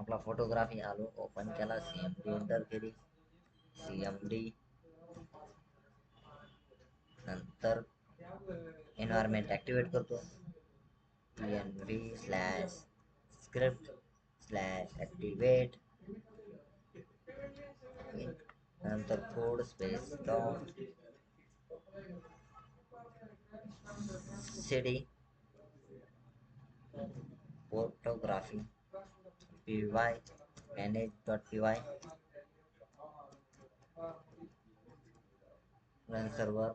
आपला फोटोग्राफी आलो, ओपन केला, CMD एंटर केली, CMD नंतर एन्व्हायरमेंट ऍक्टिवेट करतो, env slash script slash activate, नंतर code space dot cd photography py manage.py run server.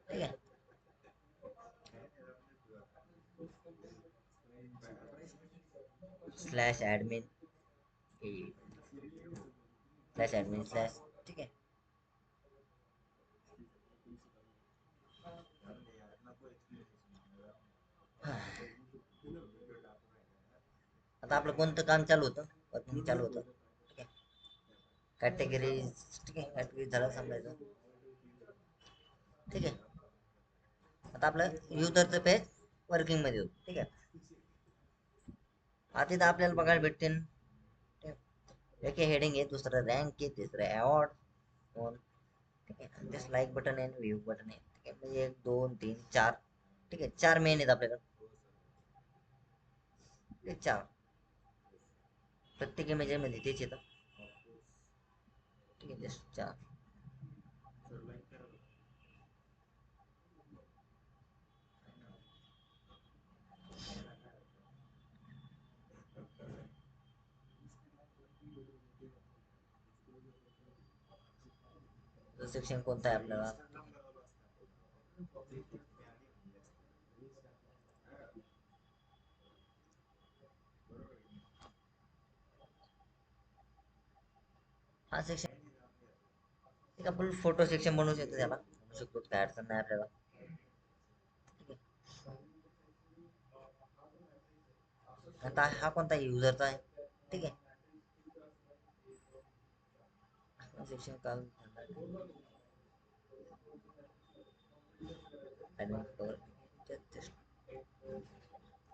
ठीक आहे. Slash admin slash. ठीक आहे. आता आपलं कोणतं काम चालू होतं, वर्किंग चालू होतं. ठीक आहे. कॅटेगरीज. ठीक आहे, कॅटेगरी झालं समजायचं. ठीक आहे. आता आपलं युजरचं पेज वर्किंग मध्ये होतं. ठीक आहे. आता इथं आपल्याला बघायला भेटते एक हेडिंग आहे, दुसरं रँक आहे, तिसरं अवॉर्ड फोन. ठीक आहे. दिस लाईक बटन आहे, व्ह्यू बटन आहे. ठीक आहे. म्हणजे 1 2 3 4. ठीक आहे. 4 मेन आहेत आपल्याला. ते 4 प्रत्येक इमेज मध्ये तेच येतं. ठीक आहे. जस्ट 4. सेक्शन कोणता आहे आपल्याला? हा सेक्शन एक आपण फोटो सेक्शन बनवू शकतो, त्याला बनवू शकतो, काय अडचण नाही आपल्याला. आता हा कोणता युजरचा आहे. ठीक आहे. सेक्शन काल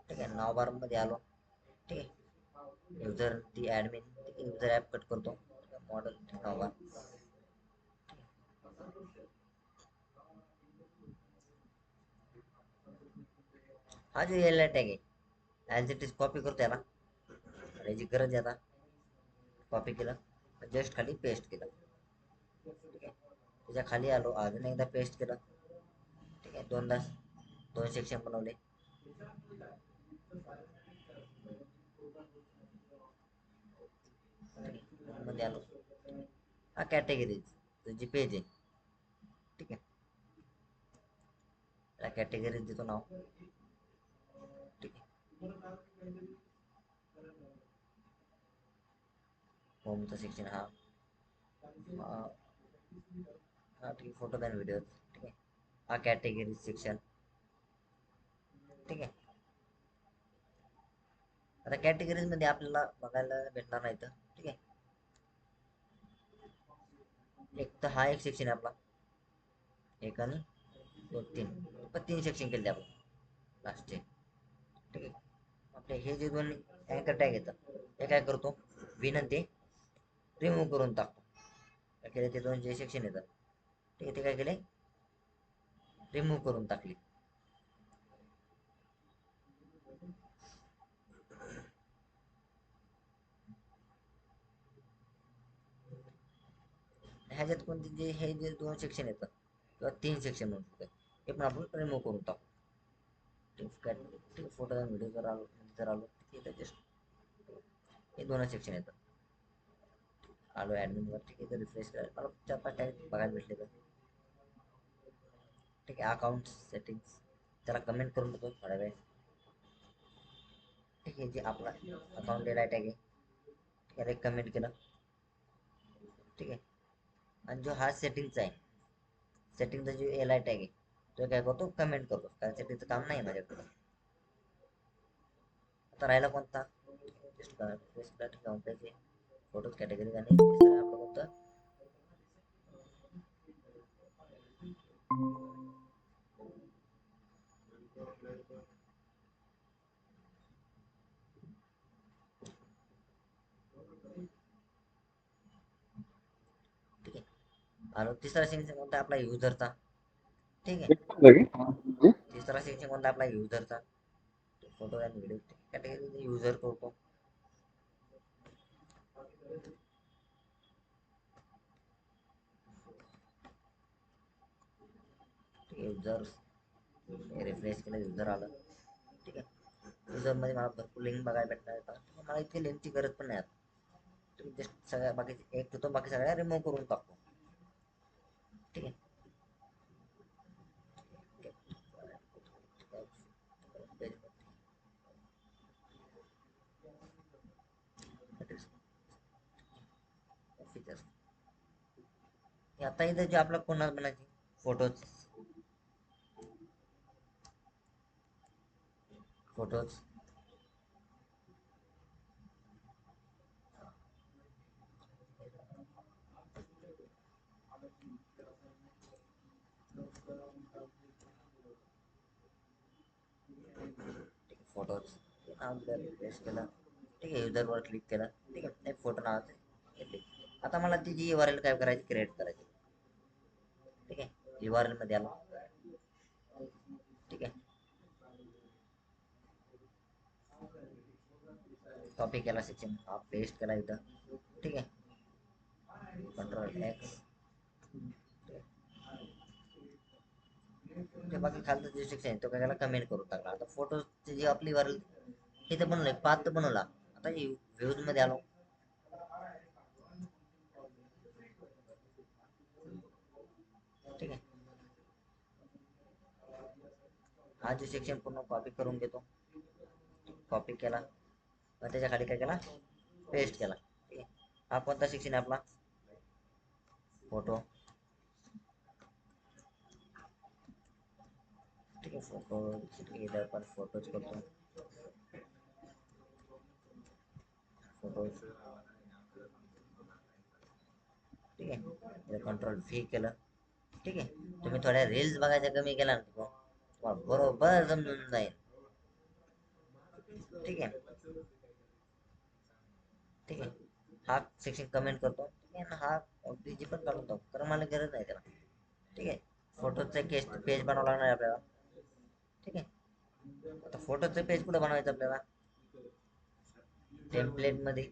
ठीक आहे. नाव बार मध्ये आलो. ठीक आहे. युजर ती ऍडमिन. युजर ऍप कट करतो, मॉडेल नाव बार. हा जो एल टॅग आहे, ऍज इट इज कॉपी करतो याला. याची गरज आहे आता. कॉपी केलं, जस्ट खाली पेस्ट केलं. ठीक आहे. त्याच्या खाली आलो, अजून एकदा पेस्ट केलं. ठीक आहे. दोनदा 2 सेक्शन बनवले. मध्ये आलो. हा कॅटेगरीज तुझी पेज आहे. ठीक आहे. त्या कॅटेगरीज देतो नाव. ठीक आहे. होमचा सेक्शन हा हा ठीक आहे. फोटो आणि व्हिडिओ. ठीक आहे. हा कॅटेगरी सेक्शन. ठीक आहे. आता कॅटेगरीज मध्ये आपल्याला बघायला भेटणार नाही तर. ठीक आहे. एक तर हा एक सेक्शन आहे आपला, एक आणि 2 3 पण 3 सेक्शन केले आपण लास्टचे. ठीक आहे. आपले हे जे 2 अँकर टॅग येतात, हे काय करतो, विनंती रिमूव्ह करून टाकतो. काय केले, ते 2 जे सेक्शन येतात, ठीक आहे, ते काय केले, रिमूव्ह करून टाकले. ह्याच्यात कोणते जे हे जे 2 सेक्शन येतात किंवा 3 सेक्शन म्हणतो, हे पण आपण रिमूव्ह करून टाकू. ठीक. फोटो आणि व्हिडिओ जर आलो ठीक आहे. जस्ट हे 2 सेक्शन येतात. आलो ऍडमिन वर. ठीक आहे. रिफ्रेश करायला मला 4 5 टॅग बघायला भेटले तर. ठीक आहे. अकाउंट सेटिंग्स, त्याला कमेंट करून देतो थोड्या वेळ. ठीक आहे. जे आपला अकाउंट डेटा टॅग आहे, ठीक आहे, कमेंट केलं. ठीक आहे. आणि जो हा सेटिंगचा आहे, सेटिंगचा जो एल आय टॅग आहे, तो काय करतो, कमेंट करतो, कारण सेटिंगचं काम नाही माझ्याकडे. आता राहिला कोणता, फोटोज कॅटेगरी आणि तिसरं आपलं कोणतं, आलो तिसरा सेक्शन कोणता आपला युजरचा. ठीक आहे. तिसरा सेक्शन कोणता आपला युजरचा. फोटो आणि व्हिडिओ कॅटेगरी युजर करतो. युजर रिफ्रेश केलं युजर आलं. ठीक आहे. युजर मध्ये मला भरपूर लिंक बघायला भेटणार येतात. मला इतकी लिंकची गरज पण नाही. तुम्ही जस्ट सगळ्या बाकी एक तो बाकी सगळ्या रिमूव्ह करून टाकतो. ठीक आहे. फीचर्स आता इथं जे आपला कोणाला बनायचे फोटोज फोटोज फोटोज नाव दिलं प्लेस केलं. ठीक आहे. युजरवर क्लिक केलं. ठीक आहे. एक फोटो नावाचं. आता मला ती जी URL काय करायची क्रिएट करायची. ठीक आहे. URL मध्ये आलो. ठीक आहे. कॉपी केला सेक्शन हा पेस्ट केला इथं. ठीक आहे. Ctrl+X. ते बाकी खालचं जे सेक्शन आहे तो काय कमेंट करून टाकला. आता फोटोची जी आपली URL हे तर बनवलंय पाथ तर बनवला. आता व्ह्यूज मध्ये आलो. ठीक आहे. हा जे सेक्शन पूर्ण कॉपी करून घेतो. कॉपी केला मग त्याच्या खाली काय केला पेस्ट केला. ठीक आहे. हा कोणता सेक्शन आहे आपला फोटो. ठीक आहे. फोटो इधर पण फोटोज करतो. फोटोज ठीक आहे. Ctrl+V केलं. ठीक आहे. तुम्ही थोड्या रील्स बघायच्या कमी केला ना तुम्हाला बरोबर समजून जाईल. ठीक आहे. ठीक आहे. हा सेक्शन कमेंट करतो. ठीक आहे ना. हा बीजी पण काढून टाकतो कारण मला गरज नाही त्याला. ठीक आहे. फोटोचं पेज बनवावं लागणार आहे आपल्याला. ठीक आहे. आता फोटोचं पेज कुठं बनवायचं आपल्याला टेम्पलेट मध्ये.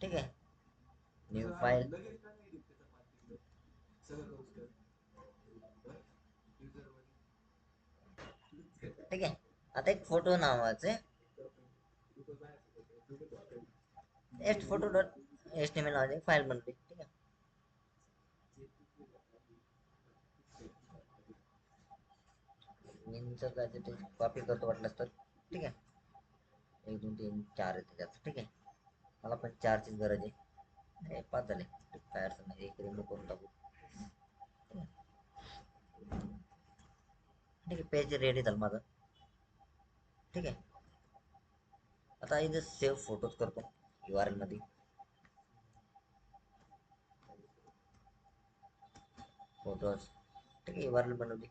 ठीक आहे. New file. ठीक आहे. आता एक फोटो नावाचे फोटो.html नावाची फाईल बनते. ठीक आहे. कॉपी करतो वाटलं तर. ठीक आहे. 1 2 3 4 आहे त्याच्यात. ठीक आहे. मला पण 4ची गरज आहे. 5 झाले. काय अडचण नाही. एक रिमूव्ह करून टाकू. ठीक आहे. पेज रेडी झालं माझं. ठीक आहे. आता इथं सेव्ह फोटोज करतो URL मध्ये. फोटोज ठीक आहे. URL बनवली.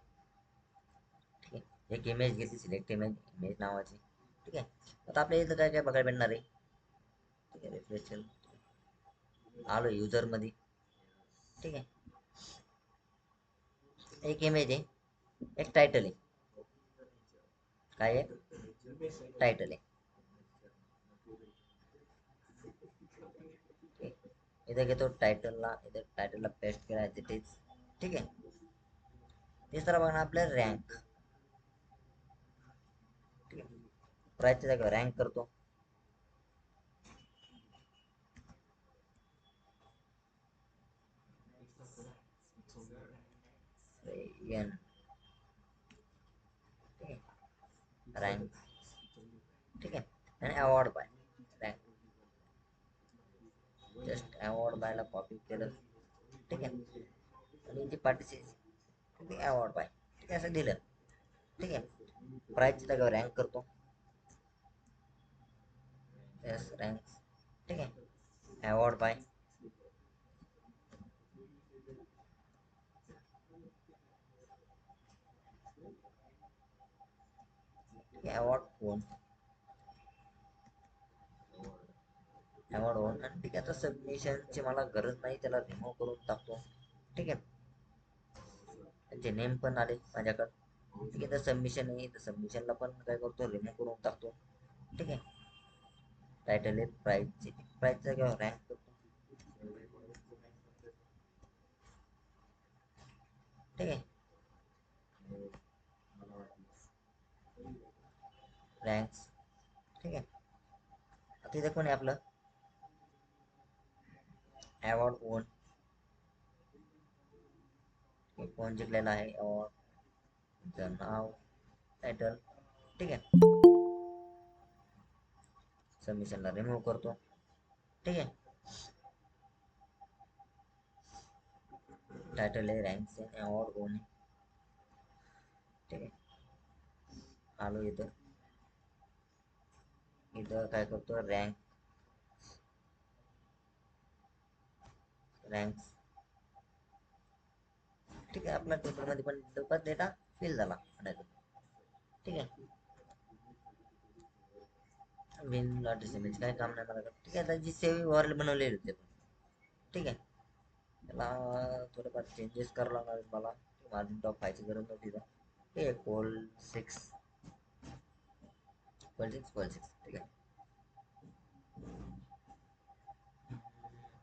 ठीक आहे. एक इमेज घेतली सिलेक्ट इमेज नावाची. ठीक आहे. आता आपल्या इथं काय काय बघायला भेटणार आहे. ठीक आहे. रिफ्रेश आलो युजर मध्ये. ठीक आहे. एक इमेज आहे. एक टायटल आहे. काय आहे टायटल आहे. इथे घेतो टायटलला पेस्ट करायचे तेच. ठीक आहे. तिसरा बघा आपल्या रँक. ठीक आहे. प्राईसच्या जागेवर रँक करतो. N rank. ठीक आहे. आणि award by rank. Just award बायला कॉपी केलं. ठीक आहे. आणि जी पार्टिसिपेट अवॉर्ड बाय ठीक आहे असं दिलं. ठीक आहे. प्राईसच्या जागेवर रँक करतो. Yes rank. ठीक आहे. अवॉर्ड बाय अवॉर्ड कोण अवॉर्ड वन. आणि ठीक आहे, आता सबमिशनची मला गरज नाही, त्याला रिमूव्ह करून टाकतो. ठीक आहे, त्यांचे नेम पण आले माझ्याकडे. ठीक आहे, तर सबमिशन आहे, तर सबमिशनला पण काय करतो, रिमूव्ह करून टाकतो. ठीक आहे, टायटल आहे प्राईजची, प्राईजचा किंवा रँक करतो. ठीक आहे, रँक्स. ठीक आहे, आता इथे कोण आहे आपलं अवॉर्ड वन, कोण जिंकलेला आहे अवॉर्ड, नाव, टायटल. ठीक आहे, सबमिशनला रिमूव्ह करतो. ठीक आहे, टायटल आहे, रँक्स आहे, अवॉर्ड वन आहे. ठीक आहे, आलो इथं. इथं काय करतो, रँक्स. ठीक आहे, आपल्या टेबलमध्ये पण लवकर डेटा फिल झाला म्हणायचं. ठीक आहे, विन लॉट एसएमएच काय काम नाही मला. ठीक आहे, त्याची सेव्ह वॉरल बनवलेली होते. ठीक आहे, त्याला थोडंफार चेंजेस करावं लागणार मला. मार्जिन टॉप व्हायची गरज नव्हती तर. ठीक आहे, कोल सिक्स. ठीक आहे,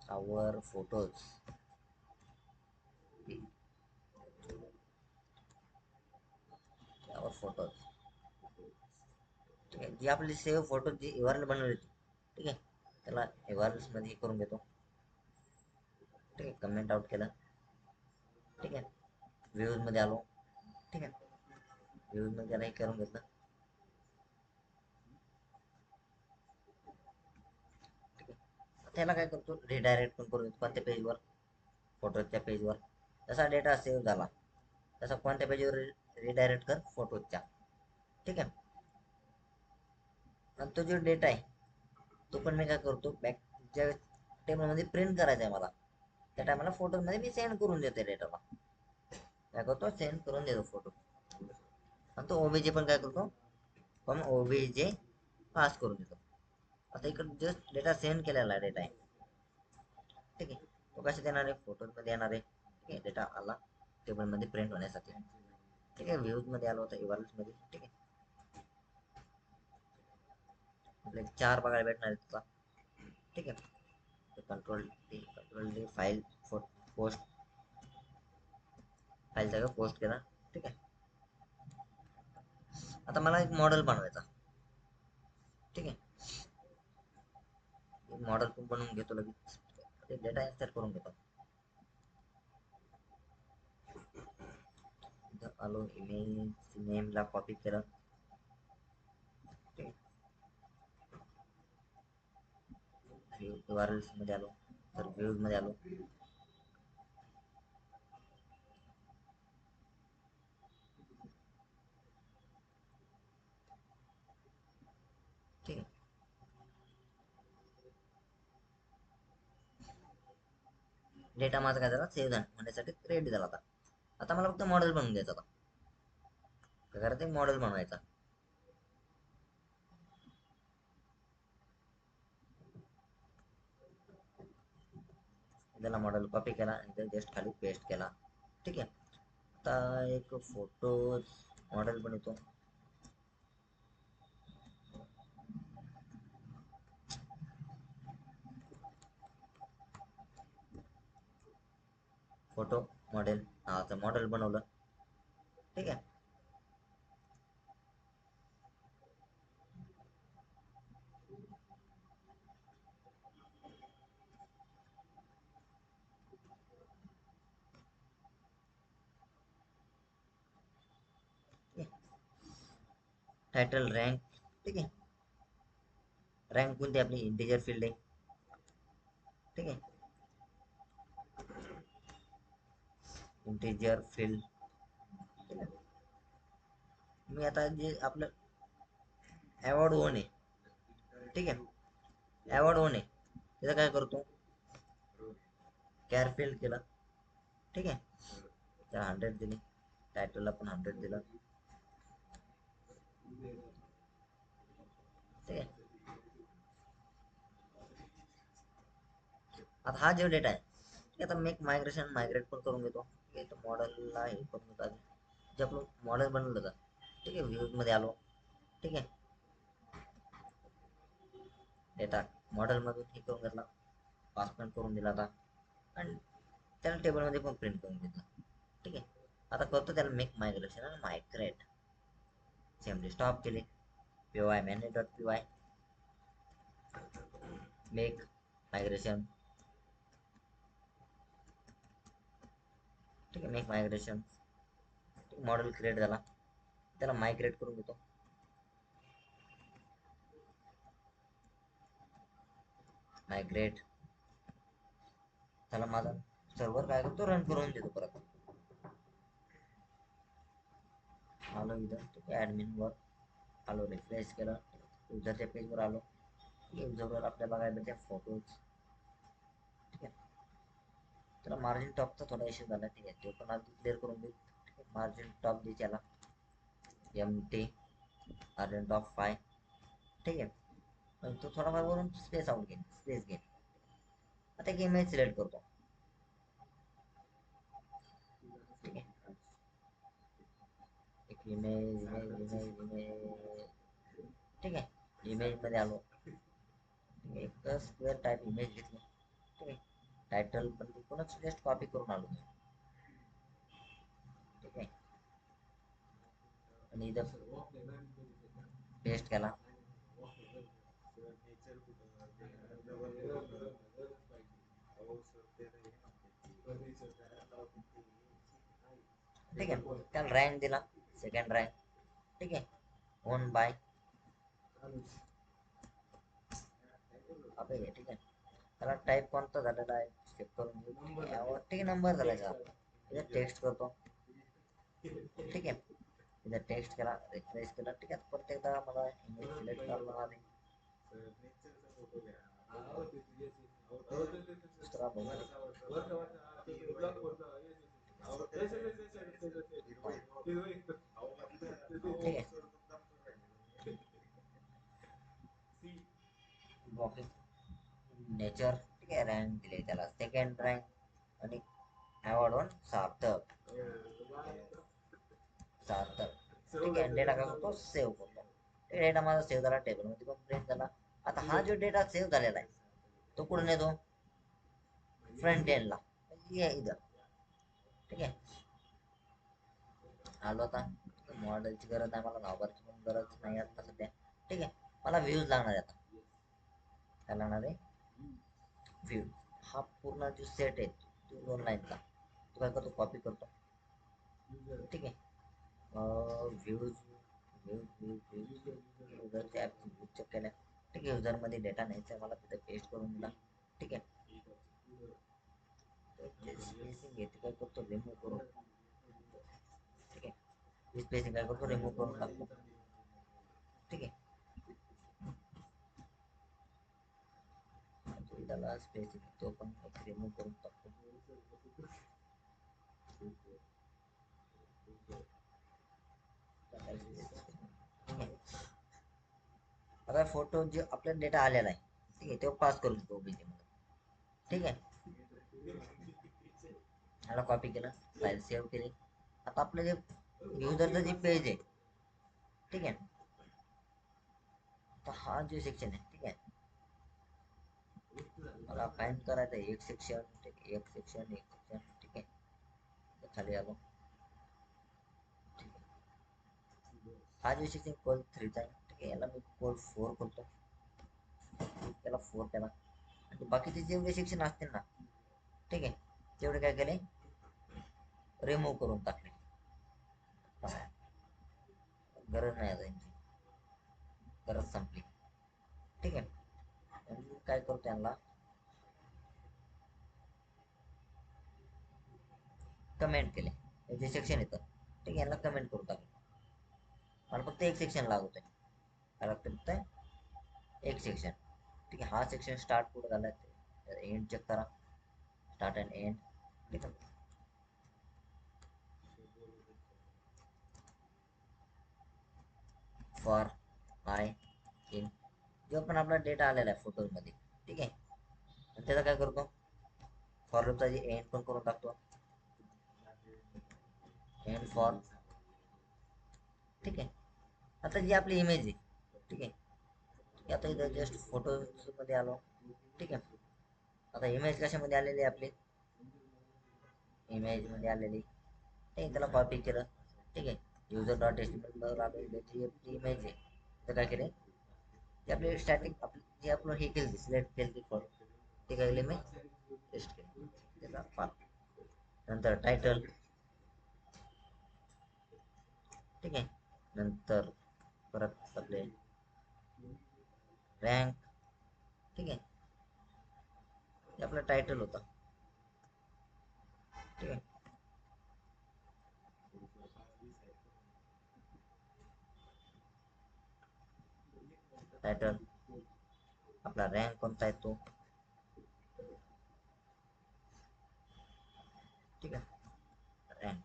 आवर फोटोज. आवर फोटोज. ठीक आहे, जी आपली सेव्ह फोटो जी युआरएल बनवली होती. ठीक आहे, त्याला युआरएल्स मध्ये हे करून घेतो. ठीक आहे, कमेंट आउट केलं. ठीक आहे, व्ह्यूज मध्ये आलो. ठीक आहे, व्ह्यूज मध्ये त्याला हे करून घेतलं. ठीक आहे, त्याला काय करतो, रिडायरेक्ट पण करून कोणत्या पेजवर, फोटोच्या पेजवर. जसा डेटा सेव्ह झाला तसा कोणत्या पेजवर रिडायरेक्ट कर, फोटोच्या. ठीक आहे, आणि तो जो डेटा आहे तो पण मी काय करतो, बॅक ज्या टेबलमध्ये प्रिंट करायचा आहे मला, त्या टायमाला फोटोमध्ये मी सेंड करून देते डेटाला. काय करतो, सेंड करून देतो फोटो. आणि तो ओबीजे पण काय करतो, पण ओबीजे पास करून देतो. आता इकडे जस्ट डेटा सेंड केलेला डेटा आहे. ठीक आहे, तो कशा देणार आहे, फोटोज मध्ये येणार आहे. ठीक आहे, डेटा आला टेबल मध्ये प्रिंट होण्यासाठी. ठीक आहे, व्ह्यूज मध्ये आला होता, इव्हल्स मध्ये. ठीक आहे, आपल्याला 4 बघायला भेटणार आहे तुला. ठीक आहे, control D file post, file जागा पोस्ट केला. ठीक आहे, आता मला एक मॉडेल बनवायचा. ठीक आहे, मॉडेल पण बनवून घेतो लगेच. डेटा इन्सर्ट करून घेतो. इथं आलो, इमेज नेमला कॉपी केलं. ठीक आहे, URLs मध्ये आलो, तर व्ह्यूज मध्ये आलो. ठीक आहे, डेटा माझा काय झाला, सेव्ह होण्यासाठी रेडी झाला आता. आता मला फक्त मॉडेल बनवून द्यायचा होता. काय करायचं, मॉडेल बनवायचा. त्याला मॉडेल कॉपी केला आणि जस्ट खाली पेस्ट केला. ठीक आहे, आता एक फोटो मॉडेल बनवतो. फोटो मॉडेल नावाचं मॉडेल बनवलं. ठीक आहे, टायटल रँक. ठीक आहे, रँक कोणती आपली इंटिजर फील्ड आहे. ठीक आहे, इंटिजर फील्ड. ठीक आहे, मी आता जे आपलं अवॉर्ड वन आहे. ठीक आहे, अवॉर्ड वन आहे, त्याचं काय करतो, कॅर फील्ड केलं. ठीक आहे, त्याला 100 दिली, टायटलला पण 100 दिलं. ठीक आहे, आता हा जो डेटा आहे ठीक आहे, आता मेक मायग्रेशन मायग्रेट पण करून घेतो. ठीक आहे, तर मॉडेलला हे करून घेतो आधी. जे आपलं मॉडेल बनवलं होतं ठीक आहे, व्ह्यूज मध्ये आलो. ठीक आहे, डेटा मॉडेलमधून हे करून घेतला, पासमेंट करून दिला आता, आणि त्याला टेबलमध्ये पण प्रिंट करून घेतला. ठीक आहे, आता करतो त्याला मेक मायग्रेशन आणि मायग्रेट. असेंबली स्टॉप केली, P Y manage dot P Y make migration. ठीक आहे, मेक मायग्रेशन. मॉडेल क्रिएट झाला, त्याला मायग्रेट करून घेतो. मायग्रेट त्याला माझा सर्व्हर काय करतो, रन करून देतो परत. आलो इथं ठीक आहे, ऍडमिन वर आलो, रिफ्रेश केलं, युजरच्या पेजवर आलो. युजरवर आपल्याला काय भेटते, फोटोज. ठीक आहे, त्याला मार्जिन टॉपचा थोडा इश्यू झाला. ठीक आहे, तो पण आधी क्लिअर करून देऊ. मार्जिन टॉप दे त्याला एम टी मार्जिन टॉप 5. ठीक आहे, तो थोडाफार वरून स्पेस आउट घेईन, स्पेस घेईन. आता एक इमेज सिलेक्ट करतो. ठीक आहे, एक इमेज इमेज इमेज इमेज. ठीक आहे, इमेज मध्ये आलो, एक स्क्वेअर टाइप इमेज घेतली. ठीक आहे, टायटल पण तिकडूनच जस्ट कॉपी करून आलो. ठीक आहे, आणि इथं पेस्ट केला. ठीक आहे, त्याला रँक दिला, सेकंड रँक. ठीक आहे, ओन बाय आपले. ठीक आहे, त्याला टाईप कोणता झालेला आहे चेक करून घेऊ. यावर ठीक आहे, नंबर झाला का, इथं टेक्स्ट करतो. ठीक आहे, इथं टेक्स्ट केला, रिफ्रेश केला. ठीक आहे, प्रत्येकदा मला इमेज सिलेक्ट करावं लागेल. दुसरा बघू. ठीक आहे, ब्लॉकिंग नेचर. ठीक आहे, रँक दिले त्याला सेकंड रँक, आणि अवॉर्ड वन सार्थक. सार्थक. ठीक आहे, डेटा काय करतो, सेव्ह करतो. डेटा माझा सेव्ह झाला, टेबलमध्ये पण प्रिंट झाला. आता हा जो डेटा सेव्ह झालेला आहे तो कुठून येतो, फ्रंट एंडला, ये इथं. ठीक आहे, आलो आता. मॉडेलची गरज नाही मला, नॉबरची पण गरज नाही आता सध्या. ठीक आहे, मला व्ह्यूज लागणार आहे आता. काय लागणार आहे, व्ह्यू. हा पूर्ण जो सेट आहे तो 2 लाईनचा, तो काय करतो, कॉपी करतो. ठीक आहे, व्ह्यूज व्ह्यूज व्ह्यूज व्ह्यूज युजरच्या ॲप व्ह्यूज चेक केल्या. ठीक आहे, युजरमध्ये डेटा न्यायचा आहे मला, तिथे पेस्ट करून दिला. ठीक आहे, स्पेसिंग घेते काय करतो, रिमूव्ह करून. ठीक आहे, स्पेसिंग काय करतो, रिमूव्ह करून टाकतो. ठीक आहे, त्याला स्पेसिंग तो पण रिमूव्ह करून टाकतो. आता फोटो जे आपला डेटा आलेला आहे ठीक आहे, तो पास करून देतो ओबीजे मध्ये. ठीक आहे, ह्याला कॉपी केलं, फाईल सेव्ह केली. आता आपलं जे युजरचं जे पेज आहे ठीक आहे, तर हा जो सेक्शन आहे ठीक आहे, मला फाइंड करायचं आहे एक सेक्शन. ठीक आहे, एक सेक्शन एक सेक्शन. ठीक आहे, खाली आलो. ठीक आहे, हा जो सेक्शन कोड 3चा आहे. ठीक आहे, याला मी कोड 4 करतो. त्याला 4 केला, आणि बाकीचे जेवढे सेक्शन असतील ना ठीक आहे, तेवढे काय केले, रिमूव्ह करून टाकले. गरज नाही आता यांची, गरज संपली. ठीक आहे, आणि काय करतो त्यांना कमेंट केले, जे सेक्शन येतं ठीक आहे, यांना कमेंट करून टाकले. मला फक्त एक सेक्शन लागत आहे, मला फक्त एक सेक्शन. ठीक आहे, हा सेक्शन स्टार्ट कुठं झाला, एंड चेक करा, स्टार्ट अँड एंड. ठीक आहे, फॉर आय इन जो पण आपला डेटा आलेला आहे फोटोज मध्ये. ठीक आहे, आणि त्याचा काय करतो, फॉर लूपचा जे एंड पण करून टाकतो, एंड फॉर. ठीक आहे. आता जी आपली इमेज आहे, ठीक आहे, आता इथं जस्ट फोटो मध्ये आलो. ठीक आहे. आता इमेज कशामध्ये आलेली आहे आपली, इमेज मध्ये आलेली. ठीक, त्याला कॉपी केलं. ठीक आहे. युजर डॉट एचटीएमएल आलो, जी आपली इमेज आहे तर काय केलं, ते आपली स्टॅटिक आपली जे आपलं हे केली सिलेक्ट केली फॉर, ते काय केलं मी पेस्ट केलं त्याचा पार्ट. नंतर टायटल. ठीक आहे. नंतर परत आपले रँक. ठीक आहे. हे आपलं टायटल होतं. ठीक आहे. टायटल आपला रँक कोणता आहे तो. ठीक आहे. रँक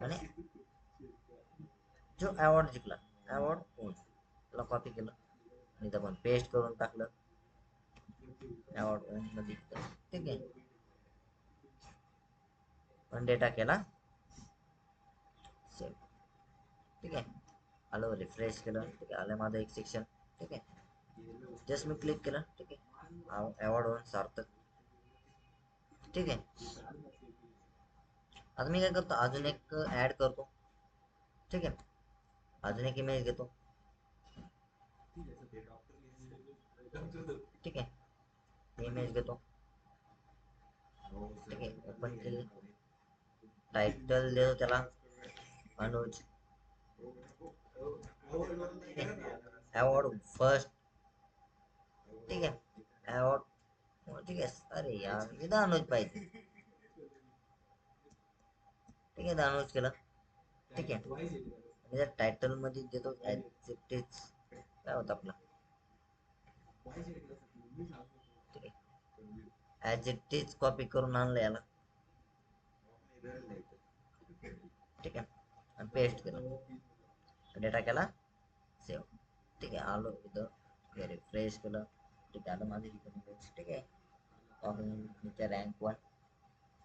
आणि जो अवॉर्ड जिंकला, अवॉर्ड कोण, त्याला कॉपी केलं आणि इथं पण पेस्ट करून टाकलं अवॉर्ड ओन मध्ये. ठीक आहे. पण डेटा केला सेव्ह. ठीक आहे. आलो, रिफ्रेश केलं. ठीक आहे. आलं माझं एक सेक्शन. ठीक आहे. जस्ट मी क्लिक केलं. ठीक आहे. अवॉर्ड ओन सार्थक. ठीक आहे. आता मी काय करतो, अजून एक ऍड करतो. ठीक आहे. अजून एक इमेज घेतो. ठीक आहे. इमेज घेतो. ठीक आहे. ओपन केली. टायटल देतो त्याला अनुज. Award first. ठीक आहे. अवॉर्ड. ठीक आहे. अरे यार इथं अनुज पाहिजे. ठीक आहे. अनुज केलं. ठीक आहे. आणि टायटल मध्ये देतो ऍक्सेप्टेड, काय होतं आपला, ठीक आहे, ऍज इट इज कॉपी करून आणलं याला. ठीक आहे. आणि पेस्ट केलं, डेटा केला सेव्ह. ठीक आहे. आलो इथं रिफ्रेश केलं. ठीक आहे. आलं माझं इथं. ठीक आहे. आपण रँक 1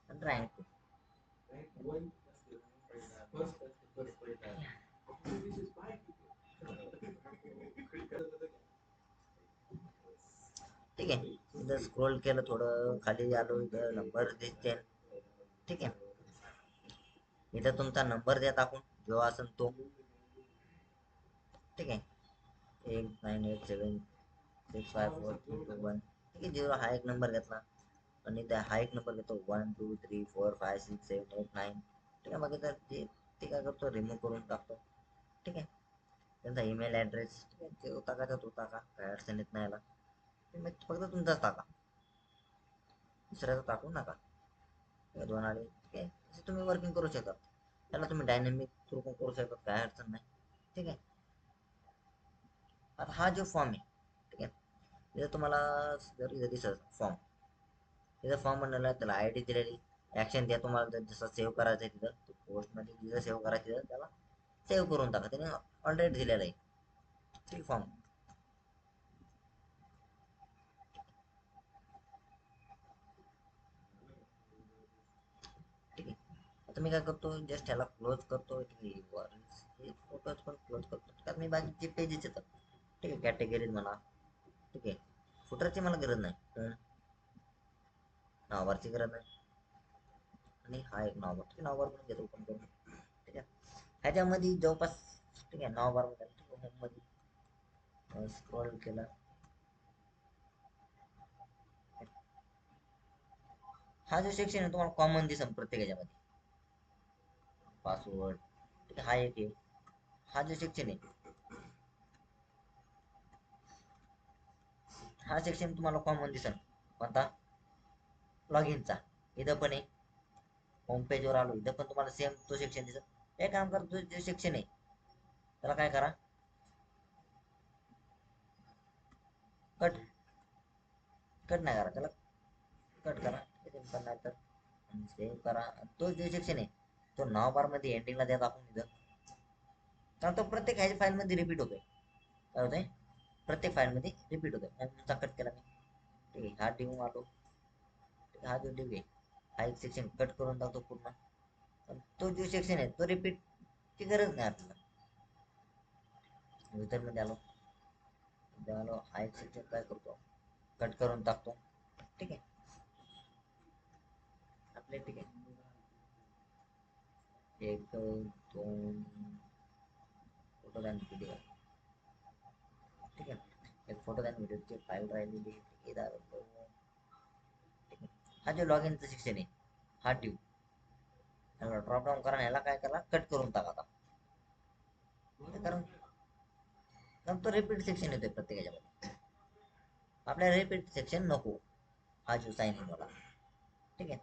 आणि रँक 2. ठीक आहे. इथं स्क्रोल केलं, थोडं खाली आलो, इथं नंबर दिसते. ठीक आहे. इथं तुमचा नंबर द्या टाकून जो असेल तो. ठीक आहे. 8987654321. ठीक आहे. झिरो हा एक नंबर घेतला आणि त्या हा एक नंबर घेतो 12345678 9. ठीक आहे. मग इथं ते काय करतो, रिमूव्ह करून टाकतो. ठीक आहे. त्यांचा ईमेल ॲड्रेस, ठीक आहे, ते होता का, तो टाका, काय अडचण येत नाही याला. फक्त तुमचाच टाका, दुसऱ्याचं टाकू नका. दोन आले. ठीक आहे. असं तुम्ही वर्किंग करू शकता. त्याला तुम्ही डायनॅमिक थ्रू पण करू शकता, काय अडचण नाही. ठीक आहे. आता हा जो फॉर्म आहे, ठीक आहे, इथं तुम्हाला जर इथं दिसत फॉर्म, तिथं फॉर्म बनवला, त्याला आय डी दिलेली, ऍक्शन द्या तुम्हाला जर जसं सेव्ह करायचं आहे तिथं पोस्टमध्ये जिथं सेव्ह करायचं तिथं त्याला सेव्ह करून टाका, त्याने ऑलरेडी दिलेलं आहे. ठीक फॉर्म. ठीक आहे. आता मी काय करतो, जस्ट ह्याला क्लोज करतो. ठीक आहे. फोटोज पण क्लोज करतो, कारण मी बाकीचे पेजेस येतात. ठीक आहे. कॅटेगरीज म्हणा. ठीक आहे. फुटरची मला गरज नाही, नावावरची गरज नाही. आणि हा एक नावबार. ठीक आहे. नावबार पण घेतो ओपन करून. ठीक आहे. ह्याच्यामध्ये जवळपास, ठीक आहे, नावबार मध्ये होम मध्ये स्क्रॉल केला. हा जो सेक्शन आहे तुम्हाला कॉमन दिसेल प्रत्येक ह्याच्यामध्ये, पासवर्ड. ठीक आहे. हा एक आहे. हा जो सेक्शन आहे, हा सेक्शन तुम्हाला कॉमन दिसेल कोणता, लॉग इनचा. इथं पण आहे. होम पेज वर आलो, इथं पण तुम्हाला सेम तो सेक्शन दिसेल. एक काम करा, तो जे सेक्शन आहे त्याला काय करा, कट. कट नाही करा त्याला, कट करा पण नाही तर सेव्ह करा. तो जे सेक्शन आहे तो नाव बार मध्ये एंडिंगला द्या आपण इथं, कारण तो प्रत्येक ह्याच्या फाईल मध्ये रिपीट होतोय. काय होतंय, प्रत्येक फाईल मध्ये रिपीट होतोय. तुमचा कट केला मी. ठीक आहे, हा डिव आलो. हा जो डिव आहे हा एक सेक्शन कट करून टाकतो पूर्ण. पण तो जो सेक्शन आहे तो रिपीट ची गरज नाही आपल्याला. विझर मध्ये आलो, हा एक सेक्शन काय करतो कट करून टाकतो. ठीक आहे आपले, ठीक आहे एक दोन फोटो आणि व्हिडिओ. ठीक आहे, एक फोटो आणि व्हिडिओची फाईल राहिलेली ठीक आहे. हा जो लॉग इनचं सेक्शन आहे हा डिव ड्रॉप डाऊन करा, ह्याला काय करा कट करून टाका आता. कारण तो रिपीट सेक्शन येतोय प्रत्येकाच्या. आपल्याला रिपीट सेक्शन नको हा जो साइन इन वाला. ठीक आहे,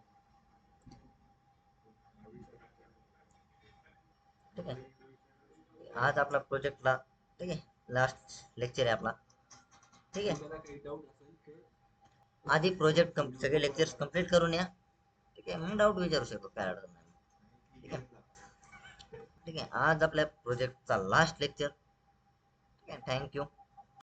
ठीक आहे आज आपला प्रोजेक्टला, ठीक आहे लास्ट लेक्चर आहे आपला. ठीक आहे, आधी प्रोजेक्ट सगळे लेक्चर्स कंप्लीट करून या. ठीक आहे, मग डाऊट विचारू शकतो, काय अडचण नाही. ठीक आहे, ठीक आहे आज आपल्या प्रोजेक्टचा लास्ट लेक्चर. ठीक आहे, थँक्यू.